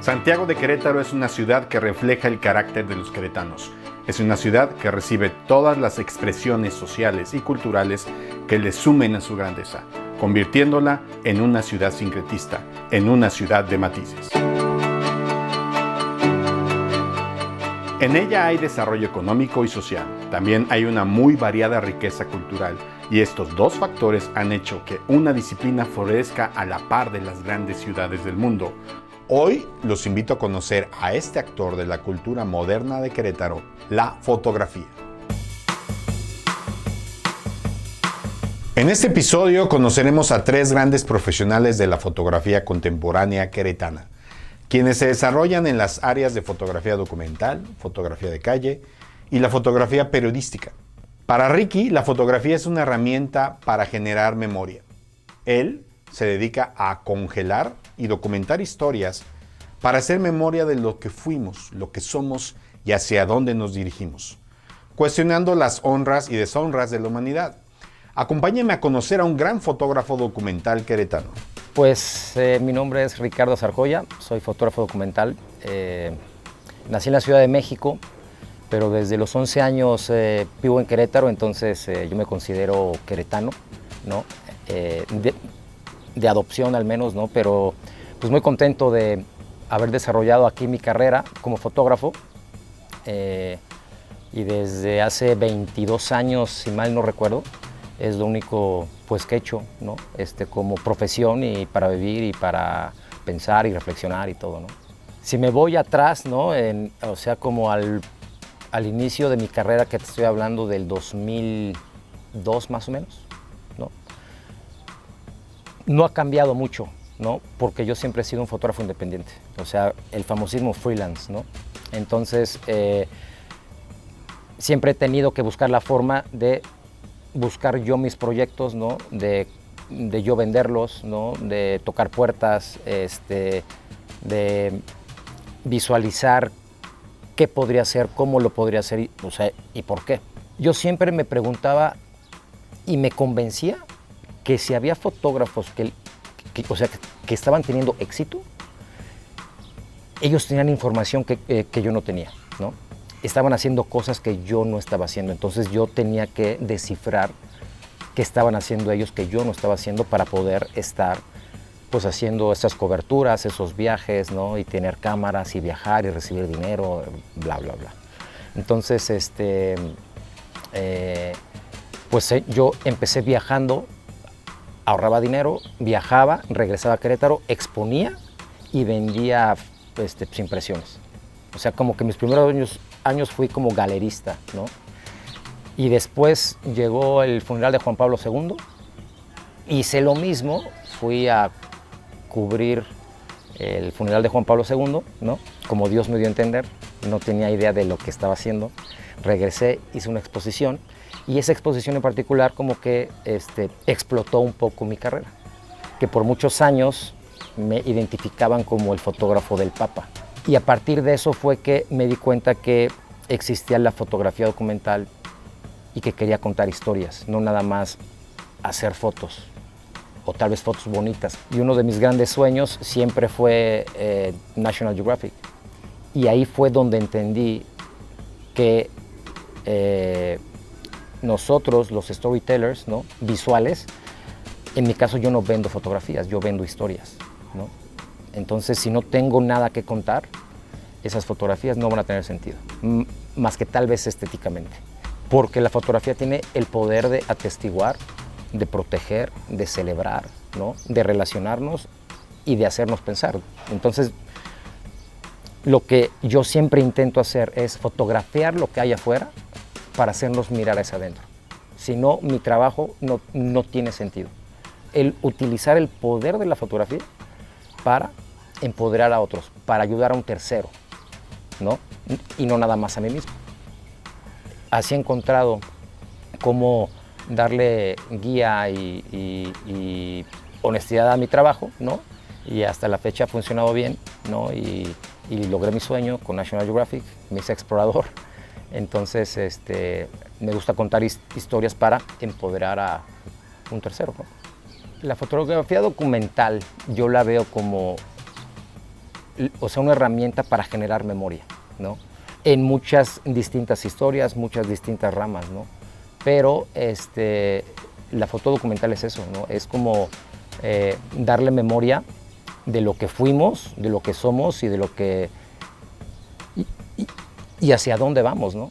Santiago de Querétaro es una ciudad que refleja el carácter de los queretanos. Es una ciudad que recibe todas las expresiones sociales y culturales que le sumen a su grandeza, convirtiéndola en una ciudad sincretista, en una ciudad de matices. En ella hay desarrollo económico y social. También hay una muy variada riqueza cultural, y estos dos factores han hecho que una disciplina florezca a la par de las grandes ciudades del mundo. Hoy los invito a conocer a este actor de la cultura moderna de Querétaro, la fotografía. En este episodio conoceremos a tres grandes profesionales de la fotografía contemporánea queretana, quienes se desarrollan en las áreas de fotografía documental, fotografía de calle y la fotografía periodística. Para Ricky, la fotografía es una herramienta para generar memoria. Él se dedica a congelar y documentar historias para hacer memoria de lo que fuimos, lo que somos y hacia dónde nos dirigimos, cuestionando las honras y deshonras de la humanidad. Acompáñenme a conocer a un gran fotógrafo documental queretano. Pues mi nombre es Ricardo Zarjoya, soy fotógrafo documental. Nací en la Ciudad de México, pero desde los 11 años vivo en Querétaro, entonces yo me considero queretano, ¿no? De adopción al menos, ¿no? Pero pues muy contento de haber desarrollado aquí mi carrera como fotógrafo. Y desde hace 22 años, si mal no recuerdo, es lo único pues que he hecho, ¿no? Como profesión y para vivir y para pensar y reflexionar y todo, ¿no? Si me voy atrás, ¿no? O sea, como al inicio de mi carrera, que te estoy hablando del 2002 más o menos, ¿no? No ha cambiado mucho, ¿no? Porque yo siempre he sido un fotógrafo independiente, o sea, el famosísimo freelance, ¿no? Entonces, siempre he tenido que buscar la forma de buscar yo mis proyectos, ¿no? De yo venderlos, ¿no? De tocar puertas, de visualizar qué podría hacer, cómo lo podría hacer, o sea, y por qué. Yo siempre me preguntaba y me convencía que si había fotógrafos que estaban teniendo éxito, ellos tenían información que yo no tenía, ¿no? Estaban haciendo cosas que yo no estaba haciendo, entonces yo tenía que descifrar qué estaban haciendo ellos que yo no estaba haciendo para poder estar pues haciendo esas coberturas, esos viajes, ¿no? Y tener cámaras y viajar y recibir dinero, bla, bla, bla. Entonces, yo empecé viajando, ahorraba dinero, viajaba, regresaba a Querétaro, exponía y vendía pues, impresiones. O sea, como que mis primeros años fui como galerista, ¿no? Y después llegó el funeral de Juan Pablo II, hice lo mismo, fui a cubrir el funeral de Juan Pablo II, ¿no? Como Dios me dio a entender, no tenía idea de lo que estaba haciendo. Regresé, hice una exposición y esa exposición en particular como que explotó un poco mi carrera, que por muchos años me identificaban como el fotógrafo del Papa. Y a partir de eso fue que me di cuenta que existía la fotografía documental y que quería contar historias, no nada más hacer fotos, o tal vez fotos bonitas. Y uno de mis grandes sueños siempre fue National Geographic. Y ahí fue donde entendí que nosotros, los storytellers, ¿no? Visuales, en mi caso yo no vendo fotografías, yo vendo historias, ¿no? Entonces, si no tengo nada que contar, esas fotografías no van a tener sentido, más que tal vez estéticamente. Porque la fotografía tiene el poder de atestiguar, de proteger, de celebrar, ¿no? De relacionarnos y de hacernos pensar. Entonces, lo que yo siempre intento hacer es fotografiar lo que hay afuera para hacernos mirar hacia adentro. Si no, mi trabajo no tiene sentido. El utilizar el poder de la fotografía para empoderar a otros, para ayudar a un tercero, ¿no? Y no nada más a mí mismo. Así he encontrado cómo darle guía y honestidad a mi trabajo, ¿no? Y hasta la fecha ha funcionado bien, ¿no? Y logré mi sueño con National Geographic, me hice explorador. Entonces, me gusta contar historias para empoderar a un tercero, ¿no? La fotografía documental yo la veo como o sea, una herramienta para generar memoria, ¿no? En muchas distintas historias, muchas distintas ramas, ¿no? Pero la foto documental es eso, ¿no? Es como darle memoria de lo que fuimos, de lo que somos y de lo que y hacia dónde vamos, ¿no?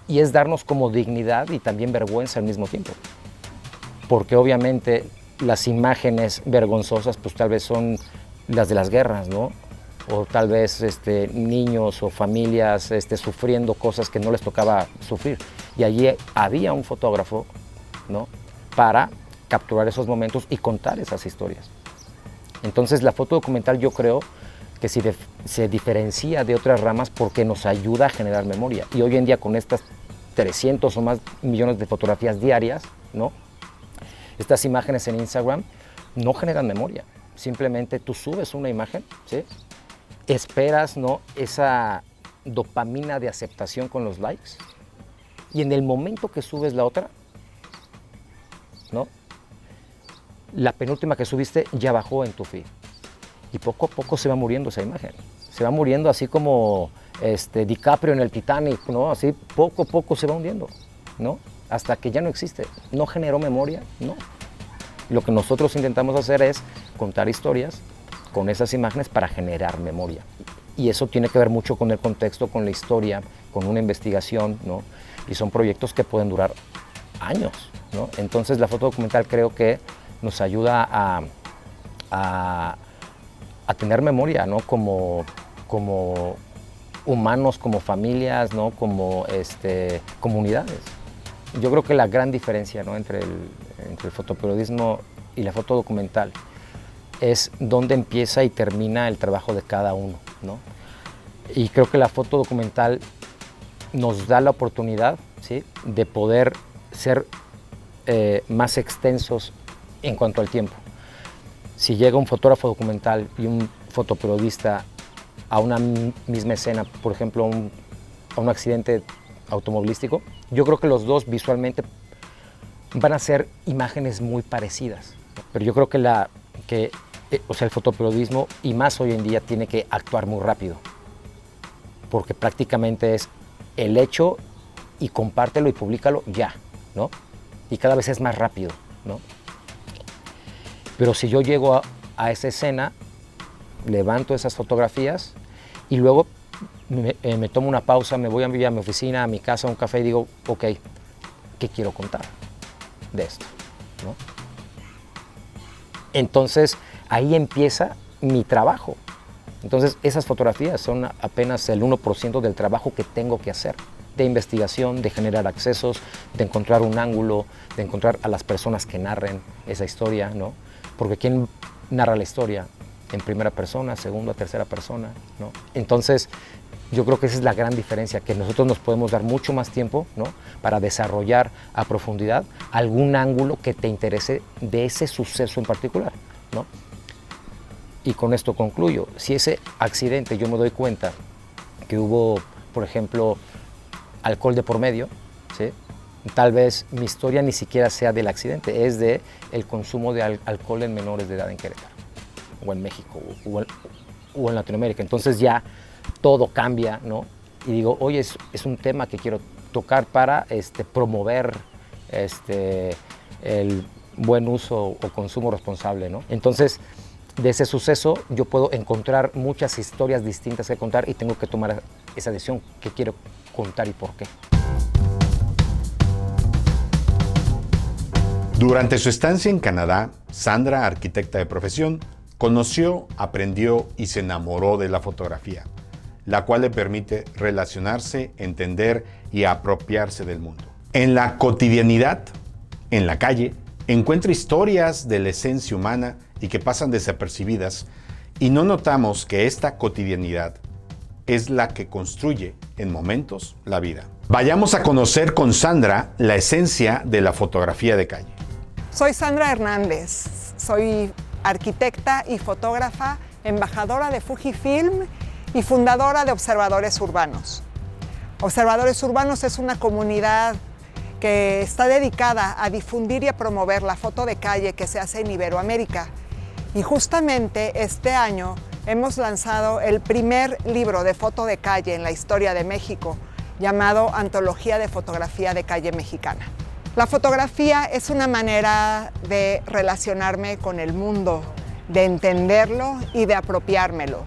Y es darnos como dignidad y también vergüenza al mismo tiempo. Porque obviamente las imágenes vergonzosas pues tal vez son las de las guerras, ¿no? O tal vez niños o familias sufriendo cosas que no les tocaba sufrir. Y allí había un fotógrafo, ¿no? Para capturar esos momentos y contar esas historias. Entonces la foto documental yo creo que se diferencia de otras ramas porque nos ayuda a generar memoria. Y hoy en día con estas 300 o más millones de fotografías diarias, ¿no? Estas imágenes en Instagram no generan memoria. Simplemente tú subes una imagen, ¿sí? Esperas, ¿no? Esa dopamina de aceptación con los likes y en el momento que subes la otra, ¿no? La penúltima que subiste ya bajó en tu feed y poco a poco se va muriendo esa imagen. Se va muriendo así como DiCaprio en el Titanic, ¿no? Así poco a poco se va hundiendo, ¿no? Hasta que ya no existe. No generó memoria, no. Lo que nosotros intentamos hacer es contar historias con esas imágenes para generar memoria. Y eso tiene que ver mucho con el contexto, con la historia, con una investigación, ¿no? Y son proyectos que pueden durar años, ¿no? Entonces la foto documental creo que nos ayuda a tener memoria, ¿no? Como humanos, como familias, ¿no? Como comunidades. Yo creo que la gran diferencia, ¿no? entre el fotoperiodismo y la foto documental es dónde empieza y termina el trabajo de cada uno, ¿no? Y creo que la foto documental nos da la oportunidad, ¿sí? De poder ser más extensos en cuanto al tiempo. Si llega un fotógrafo documental y un fotoperiodista a una misma escena, por ejemplo, a un accidente automovilístico, yo creo que los dos visualmente van a ser imágenes muy parecidas. Pero yo creo que el fotoperiodismo, y más hoy en día, tiene que actuar muy rápido. Porque prácticamente es el hecho y compártelo y públicalo ya, ¿no? Y cada vez es más rápido, ¿no? Pero si yo llego a esa escena, levanto esas fotografías y luego me tomo una pausa, me voy a mi oficina, a mi casa, a un café y digo, ok, ¿qué quiero contar de esto? ¿No? Entonces, ahí empieza mi trabajo. Entonces, esas fotografías son apenas el 1% del trabajo que tengo que hacer, de investigación, de generar accesos, de encontrar un ángulo, de encontrar a las personas que narren esa historia, ¿no? Porque ¿quién narra la historia? En primera persona, segunda, tercera persona, ¿no? Entonces, yo creo que esa es la gran diferencia, que nosotros nos podemos dar mucho más tiempo, ¿no? Para desarrollar a profundidad algún ángulo que te interese de ese suceso en particular, ¿no? Y con esto concluyo. Si ese accidente yo me doy cuenta que hubo, por ejemplo, alcohol de por medio, ¿sí? Tal vez mi historia ni siquiera sea del accidente, es de el consumo de alcohol en menores de edad en Querétaro, o en México, o en Latinoamérica. Entonces ya todo cambia, ¿no? Y digo, oye, es un tema que quiero tocar para promover el buen uso o consumo responsable, ¿no? Entonces, de ese suceso yo puedo encontrar muchas historias distintas que contar y tengo que tomar esa decisión, qué quiero contar y por qué. Durante su estancia en Canadá, Sandra, arquitecta de profesión, conoció, aprendió y se enamoró de la fotografía, la cual le permite relacionarse, entender y apropiarse del mundo. En la cotidianidad, en la calle, encuentra historias de la esencia humana y que pasan desapercibidas, y no notamos que esta cotidianidad es la que construye en momentos la vida. Vayamos a conocer con Sandra la esencia de la fotografía de calle. Soy Sandra Hernández, soy arquitecta y fotógrafa, embajadora de Fujifilm y fundadora de Observadores Urbanos. Observadores Urbanos es una comunidad que está dedicada a difundir y a promover la foto de calle que se hace en Iberoamérica. Y justamente este año hemos lanzado el primer libro de foto de calle en la historia de México, llamado Antología de Fotografía de Calle Mexicana. La fotografía es una manera de relacionarme con el mundo, de entenderlo y de apropiármelo.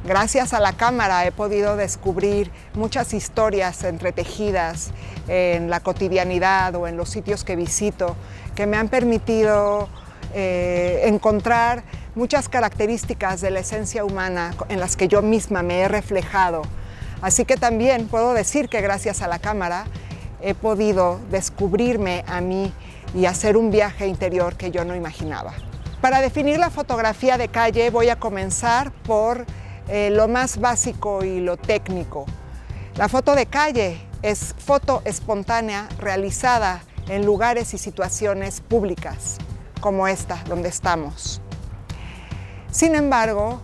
Gracias a la cámara he podido descubrir muchas historias entretejidas en la cotidianidad o en los sitios que visito, que me han permitido encontrar muchas características de la esencia humana en las que yo misma me he reflejado. Así que también puedo decir que gracias a la cámara he podido descubrirme a mí y hacer un viaje interior que yo no imaginaba. Para definir la fotografía de calle voy a comenzar por lo más básico y lo técnico. La foto de calle es foto espontánea realizada en lugares y situaciones públicas, como esta, donde estamos. Sin embargo,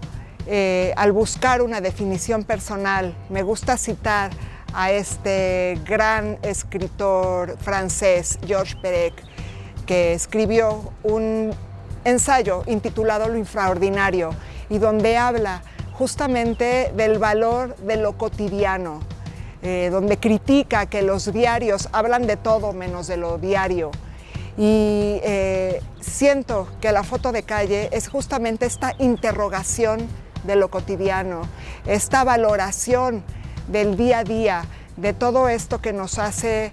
al buscar una definición personal, me gusta citar a este gran escritor francés, Georges Perec, que escribió un ensayo intitulado Lo infraordinario, y donde habla justamente del valor de lo cotidiano, donde critica que los diarios hablan de todo menos de lo diario. Y siento que la foto de calle es justamente esta interrogación de lo cotidiano, esta valoración del día a día, de todo esto que nos hace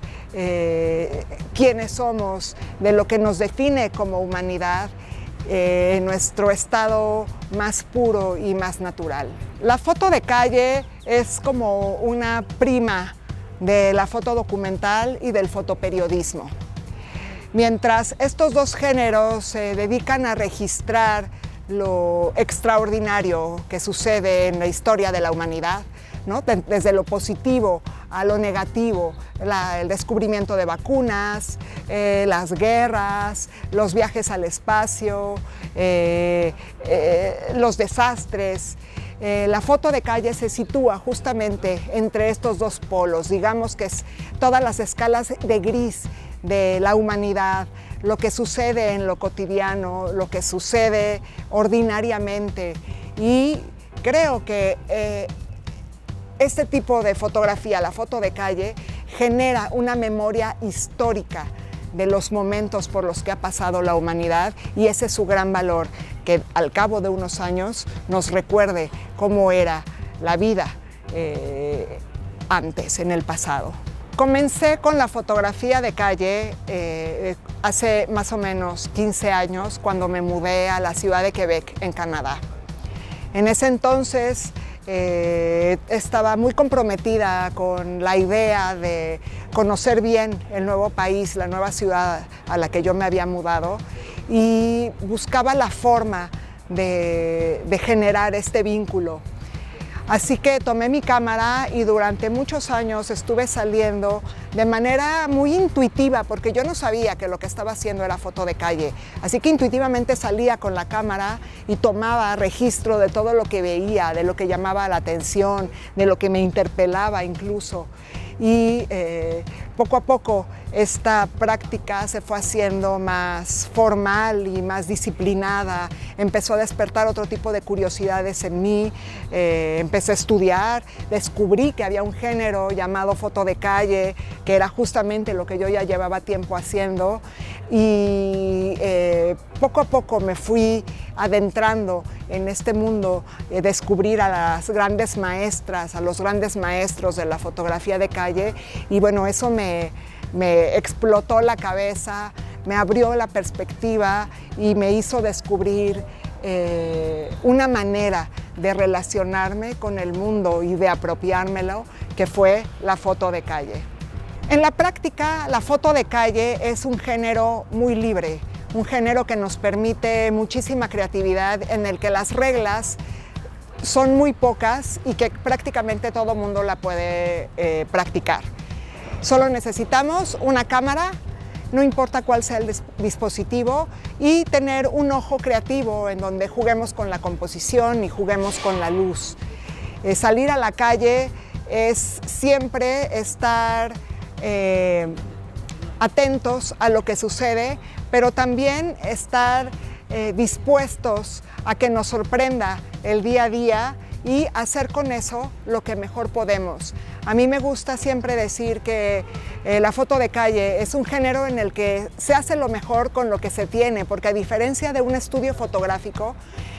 quienes somos, de lo que nos define como humanidad, en nuestro estado más puro y más natural. La foto de calle es como una prima de la foto documental y del fotoperiodismo. Mientras estos dos géneros se dedican a registrar lo extraordinario que sucede en la historia de la humanidad, ¿no? Desde lo positivo a lo negativo, el descubrimiento de vacunas, las guerras, los viajes al espacio, los desastres. La foto de calle se sitúa justamente entre estos dos polos, digamos que es todas las escalas de gris de la humanidad, lo que sucede en lo cotidiano, lo que sucede ordinariamente, y creo que este tipo de fotografía, la foto de calle, genera una memoria histórica de los momentos por los que ha pasado la humanidad, y ese es su gran valor, que al cabo de unos años nos recuerde cómo era la vida antes, en el pasado. Comencé con la fotografía de calle hace más o menos 15 años, cuando me mudé a la ciudad de Quebec, en Canadá. En ese entonces estaba muy comprometida con la idea de conocer bien el nuevo país, la nueva ciudad a la que yo me había mudado, y buscaba la forma de generar este vínculo. Así que tomé mi cámara y durante muchos años estuve saliendo de manera muy intuitiva, porque yo no sabía que lo que estaba haciendo era foto de calle. Así que intuitivamente salía con la cámara y tomaba registro de todo lo que veía, de lo que llamaba la atención, de lo que me interpelaba incluso. Y poco a poco esta práctica se fue haciendo más formal y más disciplinada. Empezó a despertar otro tipo de curiosidades en mí. Empecé a estudiar, descubrí que había un género llamado foto de calle, que era justamente lo que yo ya llevaba tiempo haciendo. Y poco a poco me fui adentrando en este mundo, descubrir a las grandes maestras, a los grandes maestros de la fotografía de calle, y bueno, eso me explotó la cabeza, me abrió la perspectiva y me hizo descubrir una manera de relacionarme con el mundo y de apropiármelo, que fue la foto de calle. En la práctica, la foto de calle es un género muy libre, un género que nos permite muchísima creatividad, en el que las reglas son muy pocas y que prácticamente todo mundo la puede practicar. Solo necesitamos una cámara, no importa cuál sea el dispositivo, y tener un ojo creativo en donde juguemos con la composición y juguemos con la luz. Salir a la calle es siempre estar atentos a lo que sucede, pero también estar dispuestos a que nos sorprenda el día a día y hacer con eso lo que mejor podemos. A mí me gusta siempre decir que la foto de calle es un género en el que se hace lo mejor con lo que se tiene, porque a diferencia de un estudio fotográfico,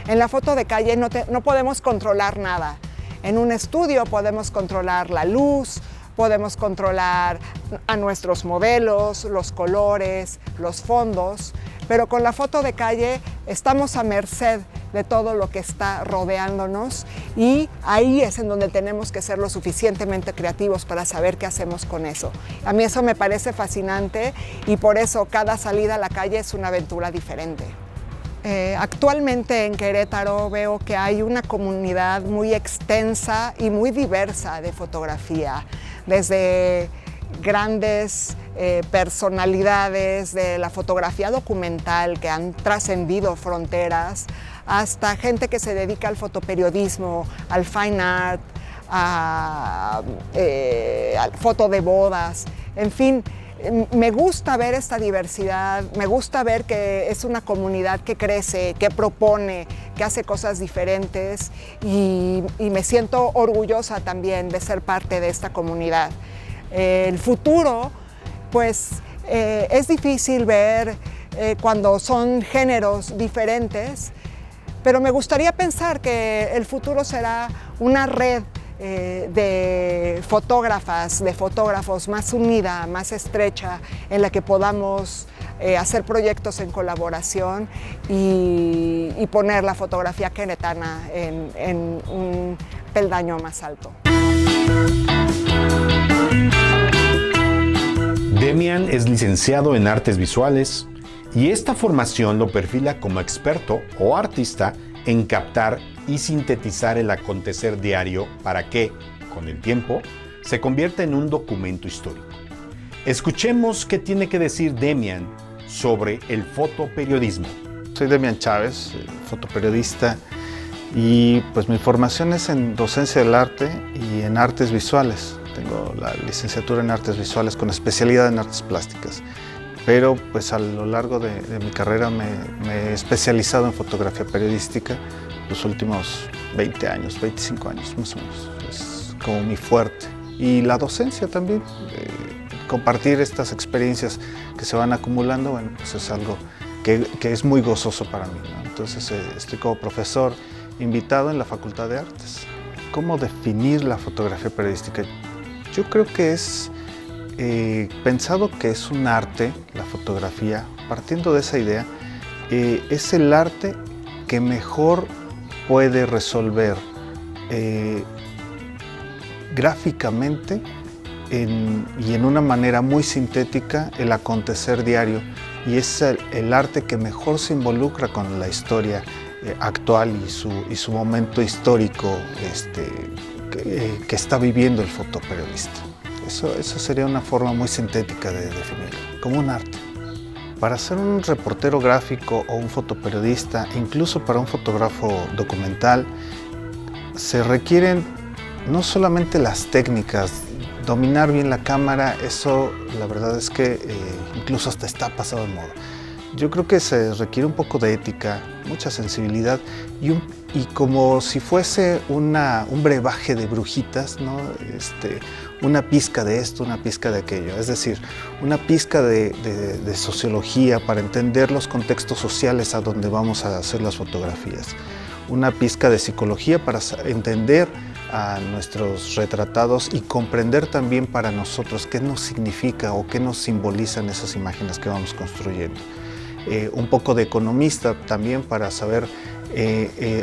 en la foto de calle no podemos controlar nada. En un estudio podemos controlar la luz, podemos controlar a nuestros modelos, los colores, los fondos, pero con la foto de calle estamos a merced de todo lo que está rodeándonos y ahí es en donde tenemos que ser lo suficientemente creativos para saber qué hacemos con eso. A mí eso me parece fascinante y por eso cada salida a la calle es una aventura diferente. Actualmente en Querétaro veo que hay una comunidad muy extensa y muy diversa de fotografía, desde grandes personalidades de la fotografía documental que han trascendido fronteras, hasta gente que se dedica al fotoperiodismo, al fine art, al foto de bodas, en fin. Me gusta ver esta diversidad, me gusta ver que es una comunidad que crece, que propone, que hace cosas diferentes y me siento orgullosa también de ser parte de esta comunidad. El futuro, pues es difícil ver cuando son géneros diferentes, pero me gustaría pensar que el futuro será una red de fotógrafas, de fotógrafos más unida, más estrecha, en la que podamos hacer proyectos en colaboración y poner la fotografía queretana en un peldaño más alto. Demian es licenciado en Artes Visuales y esta formación lo perfila como experto o artista en captar y sintetizar el acontecer diario para que, con el tiempo, se convierta en un documento histórico. Escuchemos qué tiene que decir Demian sobre el fotoperiodismo. Soy Demian Chávez, fotoperiodista, y pues mi formación es en docencia del arte y en artes visuales. Tengo la licenciatura en artes visuales con especialidad en artes plásticas. Pero pues a lo largo de mi carrera me he especializado en fotografía periodística los últimos 20 años, 25 años más o menos. Es como mi fuerte. Y la docencia también, compartir estas experiencias que se van acumulando, bueno, pues es algo que es muy gozoso para mí, ¿no? Entonces estoy como profesor invitado en la Facultad de Artes. ¿Cómo definir la fotografía periodística? Yo creo que es pensado que es un arte, la fotografía, partiendo de esa idea, es el arte que mejor puede resolver gráficamente y en una manera muy sintética el acontecer diario, y es el arte que mejor se involucra con la historia actual y su momento histórico que está viviendo el fotoperiodista. Eso sería una forma muy sintética de definirlo, como un arte. Para ser un reportero gráfico o un fotoperiodista, incluso para un fotógrafo documental, se requieren no solamente las técnicas, dominar bien la cámara, eso la verdad es que incluso hasta está pasado de moda. Yo creo que se requiere un poco de ética, mucha sensibilidad y como si fuese un brebaje de brujitas, ¿no? Una pizca de esto, una pizca de aquello, es decir, una pizca de sociología para entender los contextos sociales a donde vamos a hacer las fotografías, una pizca de psicología para entender a nuestros retratados y comprender también para nosotros qué nos significa o qué nos simbolizan esas imágenes que vamos construyendo. Un poco de economista también para saber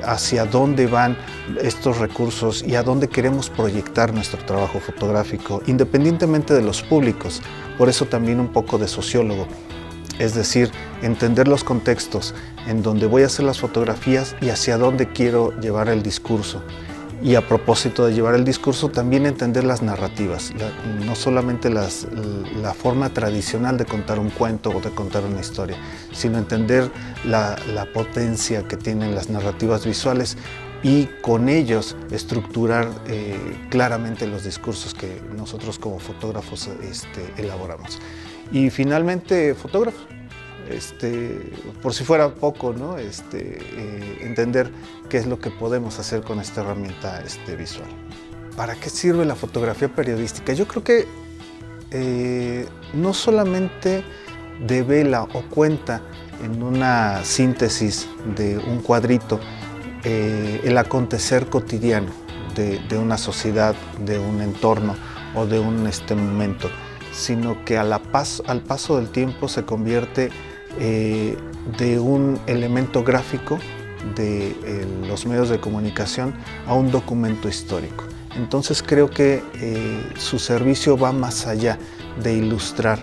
hacia dónde van estos recursos y a dónde queremos proyectar nuestro trabajo fotográfico, independientemente de los públicos. Por eso también un poco de sociólogo, es decir, entender los contextos en donde voy a hacer las fotografías y hacia dónde quiero llevar el discurso. Y a propósito de llevar el discurso, también entender las narrativas, no solamente la forma tradicional de contar un cuento o de contar una historia, sino entender la potencia que tienen las narrativas visuales y con ellos estructurar claramente los discursos que nosotros como fotógrafos elaboramos. Y finalmente, fotógrafos. por si fuera poco, ¿no? Entender qué es lo que podemos hacer con esta herramienta visual. ¿Para qué sirve la fotografía periodística? Yo creo que no solamente devela o cuenta en una síntesis de un cuadrito el acontecer cotidiano de una sociedad, de un entorno o de un momento, sino que al paso del tiempo se convierte de un elemento gráfico de los medios de comunicación a un documento histórico. Entonces creo que su servicio va más allá de ilustrar,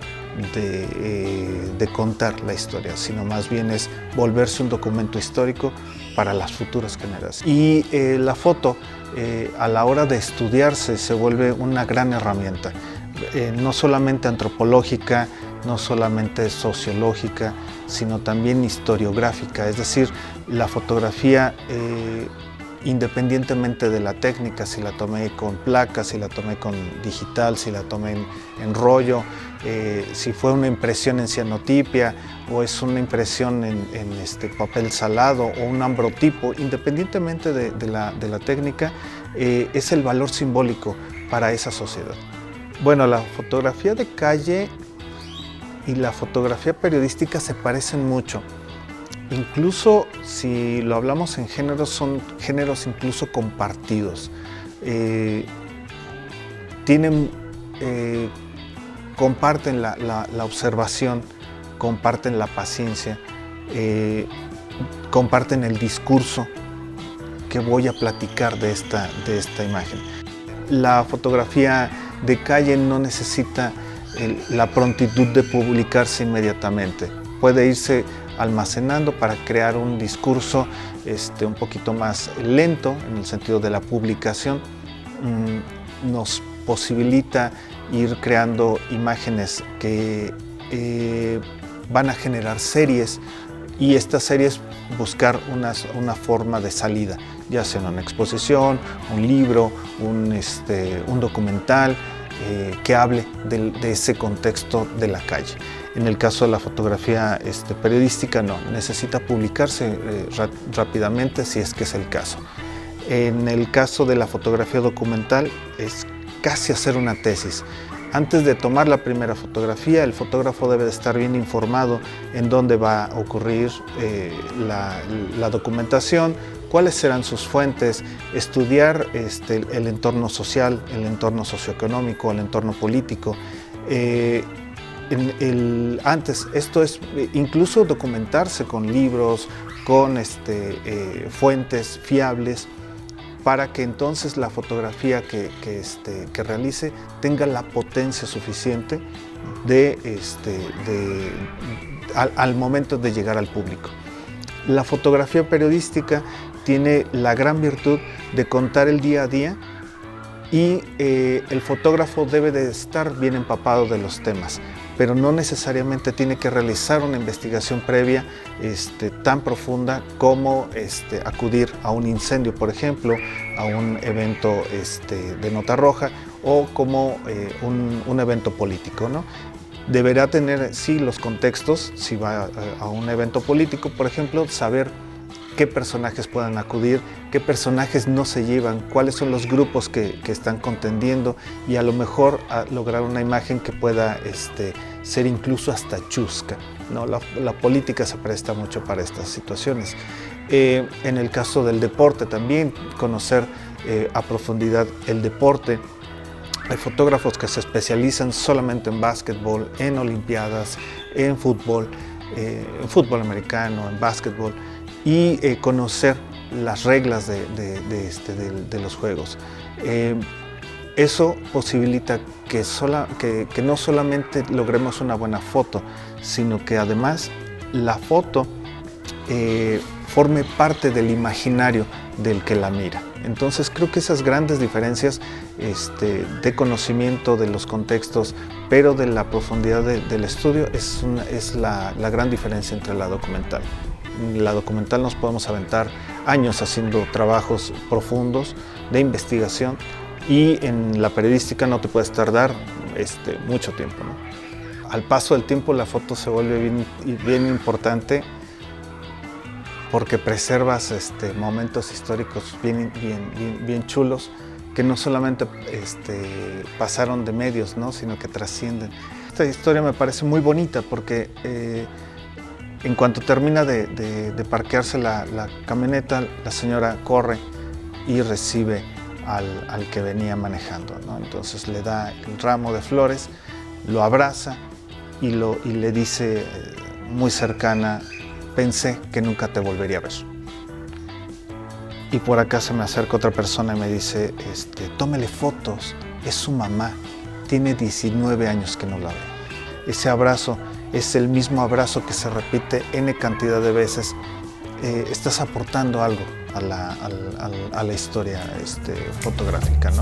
de contar la historia, sino más bien es volverse un documento histórico para las futuras generaciones. Y la foto, a la hora de estudiarse, se vuelve una gran herramienta, no solamente antropológica, no solamente sociológica, sino también historiográfica. Es decir, la fotografía, independientemente de la técnica, si la tomé con placas, si la tomé con digital, si la tomé en rollo, si fue una impresión en cianotipia o es una impresión en papel salado o un ambrotipo, independientemente de la técnica, es el valor simbólico para esa sociedad. Bueno, la fotografía de calle y la fotografía periodística se parecen mucho. Incluso si lo hablamos en géneros, son géneros incluso compartidos. Comparten la observación, comparten la paciencia, comparten el discurso que voy a platicar de esta imagen. La fotografía de calle no necesita la prontitud de publicarse inmediatamente. Puede irse almacenando para crear un discurso un poquito más lento en el sentido de la publicación. Nos posibilita ir creando imágenes que van a generar series y estas series buscar una forma de salida, ya sea una exposición, un libro, un documental que hable de ese contexto de la calle. En el caso de la fotografía periodística no, necesita publicarse rápidamente si es que es el caso. En el caso de la fotografía documental es casi hacer una tesis. Antes de tomar la primera fotografía, el fotógrafo debe de estar bien informado en dónde va a ocurrir la documentación, cuáles serán sus fuentes, estudiar el entorno social, el entorno socioeconómico, el entorno político. Antes, esto es incluso documentarse con libros, con fuentes fiables, para que entonces la fotografía que realice tenga la potencia suficiente al momento de llegar al público. La fotografía periodística tiene la gran virtud de contar el día a día y el fotógrafo debe de estar bien empapado de los temas, pero no necesariamente tiene que realizar una investigación previa tan profunda como acudir a un incendio, por ejemplo, a un evento de nota roja o como un evento político, ¿no? Deberá tener, sí, los contextos, si va a un evento político, por ejemplo, saber qué personajes puedan acudir, qué personajes no se llevan, cuáles son los grupos que están contendiendo y a lo mejor lograr una imagen que pueda ser incluso hasta chusca, ¿no? La política se presta mucho para estas situaciones. En el caso del deporte también, conocer a profundidad el deporte. Hay fotógrafos que se especializan solamente en básquetbol, en olimpiadas, en fútbol americano, en básquetbol, y conocer las reglas de los juegos. Eso posibilita que no solamente logremos una buena foto, sino que además la foto forme parte del imaginario del que la mira. Entonces creo que esas grandes diferencias de conocimiento de los contextos, pero de la profundidad del estudio es la gran diferencia entre la documental. En la documental nos podemos aventar años haciendo trabajos profundos de investigación y en la periodística no te puedes tardar mucho tiempo, ¿no? al paso del tiempo la foto se vuelve bien importante porque preservas momentos históricos bien chulos que no solamente pasaron de medios, ¿no? Sino que trascienden. Esta historia me parece muy bonita porque en cuanto termina de parquearse la camioneta, la señora corre y recibe al que venía manejando, ¿no? Entonces le da el ramo de flores, lo abraza y le dice muy cercana: pensé que nunca te volvería a ver. Y por acá se me acerca otra persona y me dice, tómele fotos, es su mamá, tiene 19 años que no la ve. Ese abrazo es el mismo abrazo que se repite N cantidad de veces. Estás aportando algo a la historia fotográfica, ¿no?